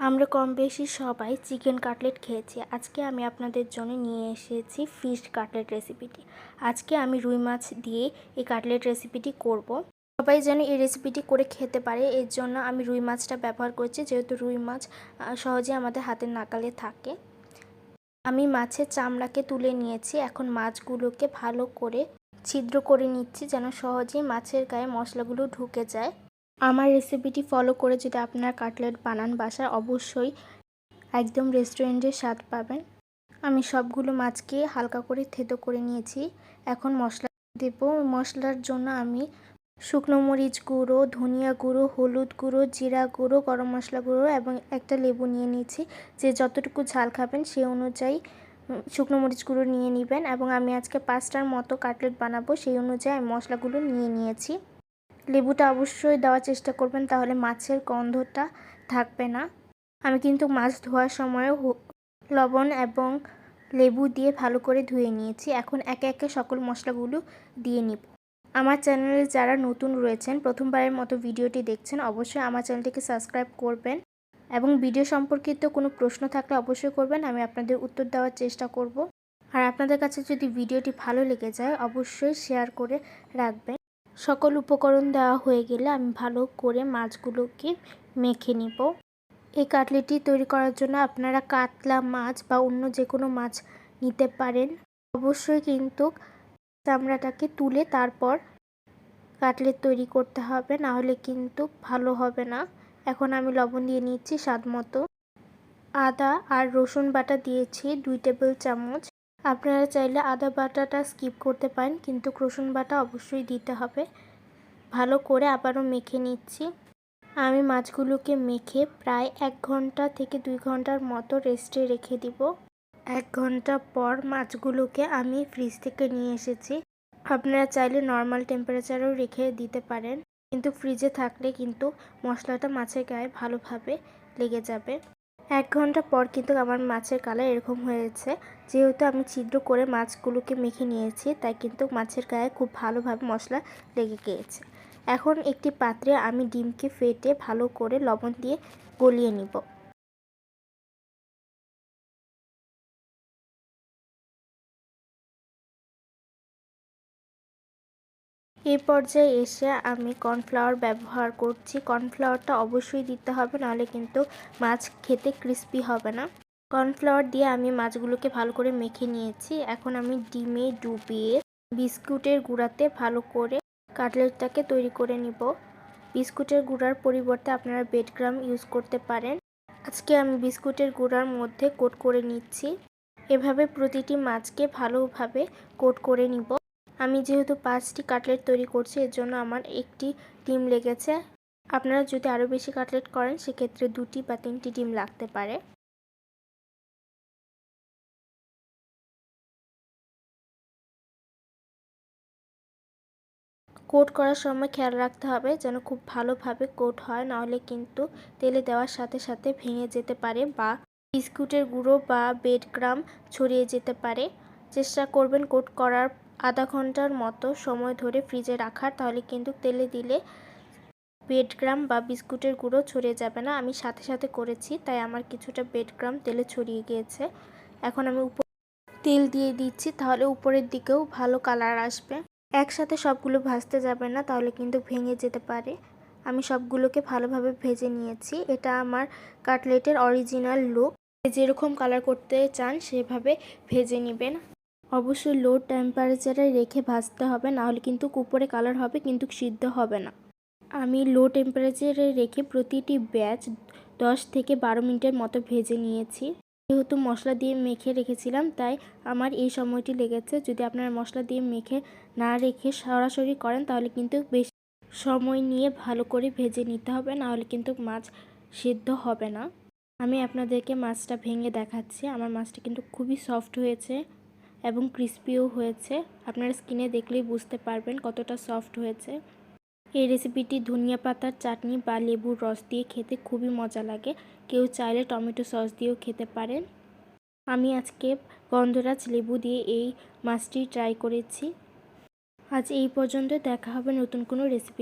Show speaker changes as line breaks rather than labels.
আমরা কম বেশি সবাই চিকেন কাটলেট খেয়েছি। আজকে আমি আপনাদের জন্য নিয়ে এসেছি ফিশ কাটলেট রেসিপিটি। আজকে আমি রুই মাছ দিয়ে এই কাটলেট রেসিপিটি করব। সবাই যেন এই রেসিপিটি করে খেতে পারে, এর জন্য আমি রুই মাছটা ব্যবহার করছি, যেহেতু রুই মাছ সহজে আমাদের হাতের নাগালে থাকে। আমি মাছের চামড়াকে তুলে নিয়েছি। এখন মাছগুলোকে ভালো করে ছিদ্র করে নিচ্ছি, যেন সহজেই মাছের গায়ে মশলাগুলো ঢুকে যায়। আমার রেসিপিটি ফলো করে যদি আপনারা কাটলেট বানান বাসায়, অবশ্যই একদম রেস্টুরেন্টের স্বাদ পাবেন। আমি সবগুলো মাছকে হালকা করে থেতো করে নিয়েছি। এখন মশলা দেব। মশলার জন্য আমি শুকনো মরিচ গুঁড়ো, ধনিয়া গুঁড়ো, হলুদ গুঁড়ো, জিরা গুঁড়ো, গরম মশলা গুঁড়ো এবং একটা লেবু নিয়ে নিয়েছি। যে যতটুকু ঝাল খাবেন সেই অনুযায়ী শুকনো মরিচ গুঁড়ো নিয়ে নেবেন। এবং আমি আজকে 5টার মতো কাটলেট বানাবো, সেই অনুযায়ী আমি মশলাগুলো নিয়ে নিয়েছি। লেবুটা অবশ্যই দেওয়ার চেষ্টা করবেন, তাহলে মাছের গন্ধটা থাকবে না। আমি কিন্তু মাছ ধোয়ার সময় লবণ এবং লেবু দিয়ে ভালো করে ধুয়ে নিয়েছি। এখন একে একে সকল মশলাগুলো দিয়ে নিব। আমার চ্যানেলে যারা নতুন রয়েছেন, প্রথমবারের মতো ভিডিওটি দেখছেন, অবশ্যই আমার চ্যানেলটিকে সাবস্ক্রাইব করবেন এবং ভিডিও সম্পর্কিত কোনো প্রশ্ন থাকলে অবশ্যই করবেন, আমি আপনাদের উত্তর দেওয়ার চেষ্টা করব। আর আপনাদের কাছে যদি ভিডিওটি ভালো লেগে যায়, অবশ্যই শেয়ার করে রাখবেন। সকল উপকরণ দেওয়া হয়ে গেলে আমি ভালো করে মাছগুলোকে মেখে নিব। এই কাটলেটটি তৈরি করার জন্য আপনারা কাতলা মাছ বা অন্য যে কোনো মাছ নিতে পারেন। অবশ্যই কিন্তু চামড়াটাকে তুলে তারপর কাটলেট তৈরি করতে হবে, না হলে কিন্তু ভালো হবে না। এখন আমি লবণ দিয়ে নিচ্ছি স্বাদ মতো। আদা আর রসুন বাটা দিয়েছি 2 টেবিল চামচ। আপনারা চাইলে আদা বাটাটা স্কিপ করতে পারেন, কিন্তু রসুন বাটা অবশ্যই দিতে হবে। ভালো করে আবারও মেখে নিচ্ছি। আমি মাছগুলোকে মেখে প্রায় 1 ঘন্টা থেকে 2 ঘন্টার মতো রেস্টে রেখে দিব। 1 ঘন্টা পর মাছগুলোকে আমি ফ্রিজ থেকে নিয়ে এসেছি। আপনারা চাইলে নর্মাল টেম্পারেচারেও রেখে দিতে পারেন, কিন্তু ফ্রিজে থাকলে কিন্তু মশলাটা মাছের গায়ে ভালোভাবে লেগে যাবে। 1 ঘন্টা পর কিন্তু আমার মাছের কালার এরকম হয়েছে। যেহেতু আমি ছিদ্র করে মাছগুলোকে মেখে নিয়েছি, তাই কিন্তু মাছের গায়ে খুব ভালোভাবে মশলা লেগে গিয়েছে। এখন একটি পাত্রে আমি ডিমকে ফেটে ভালো করে লবণ দিয়ে গলিয়ে নিব। এই পর্যায়ে এসে আমি কর্নফ্লাওয়ার ব্যবহার করছি। কর্নফ্লাওয়ারটা অবশ্যই দিতে হবে, নাহলে কিন্তু মাছ খেতে ক্রিস্পি হবে না। কর্নফ্লাওয়ার দিয়ে আমি মাছগুলোকে ভালো করে মেখে নিয়েছি। এখন আমি ডিমে ডুবিয়ে বিস্কুটের গুঁড়াতে ভালো করে কাটলেটটাকে তৈরি করে নিব। বিস্কুটের গুঁড়ার পরিবর্তে আপনারা ব্রেডক্রাম্ব ইউজ করতে পারেন। আজকে আমি বিস্কুটের গুঁড়ার মধ্যে কোট করে নিচ্ছি। এভাবে প্রতিটি মাছকে ভালোভাবে কোট করে নিব। আমি যেহেতু 5টি কাটলেট তৈরি করছি, এর জন্য আমার একটি ডিম লেগেছে। আপনারা যদি আরও বেশি কাটলেট করেন, সেক্ষেত্রে 2টি বা 3টি ডিম লাগতে পারে। কোট করার সময় খেয়াল রাখতে হবে যেন খুব ভালোভাবে কোট হয়, নাহলে কিন্তু তেলে দেওয়ার সাথে সাথে ভেঙে যেতে পারে বা বিস্কুটের গুঁড়ো বা ব্রেডক্রাম্ব ছড়িয়ে যেতে পারে। চেষ্টা করবেন কোট করার আধা ঘন্টার মতো সময় ধরে ফ্রিজে রাখার, তাহলে কিন্তু তেলে দিলে ব্রেডক্রাম্ব বা বিস্কুটের গুঁড়ো ছড়িয়ে যাবে না। আমি সাথে সাথে করেছি, তাই আমার কিছুটা ব্রেডক্রাম্ব তেলে ছড়িয়ে গিয়েছে। এখন আমি তেল দিয়ে দিচ্ছি, তাহলে উপরের দিকেও ভালো কালার আসবে। একসাথে সবগুলো ভাজতে যাবে না, তাহলে কিন্তু ভেঙে যেতে পারে। আমি সবগুলোকে ভালোভাবে ভেজে নিয়েছি। এটা আমার কাটলেটের অরিজিনাল লুক। যেরকম কালার করতে চান সেভাবে ভেজে নেবেন। অবশ্যই লো টেম্পারেচারে রেখে ভাজতে হবে, নাহলে কিন্তু উপরে কালার হবে কিন্তু সিদ্ধ হবে না। আমি লো টেম্পারেচারে রেখে প্রতিটি ব্যাচ 10 থেকে 12 মিনিটের মতো ভেজে নিয়েছি। যেহেতু মশলা দিয়ে মেখে রেখেছিলাম, তাই আমার এই সময়টি লেগেছে। যদি আপনারা মশলা দিয়ে মেখে না রেখে সরাসরি করেন, তাহলে কিন্তু বেশি সময় নিয়ে ভালো করে ভেজে নিতে হবে, নাহলে কিন্তু মাছ সিদ্ধ হবে না। আমি আপনাদেরকে মাছটা ভেঙে দেখাচ্ছি। আমার মাছটা কিন্তু খুবই সফট হয়েছে এবং ক্রিস্পিও হয়েছে। আপনারা স্কিনে দেখলেই বুঝতে পারবেন কতটা সফট হয়েছে। এই রেসিপিটি ধনিয়া পাতার চাটনি বা লেবুর রস দিয়ে খেতে খুবই মজা লাগে। কেউ চাইলে টমেটো সস দিয়েও খেতে পারেন। আমি আজকে গন্ধরাজ লেবু দিয়ে এই মাছটি ট্রাই করেছি। আজ এই পর্যন্ত। দেখা হবে নতুন কোনো রেসিপি।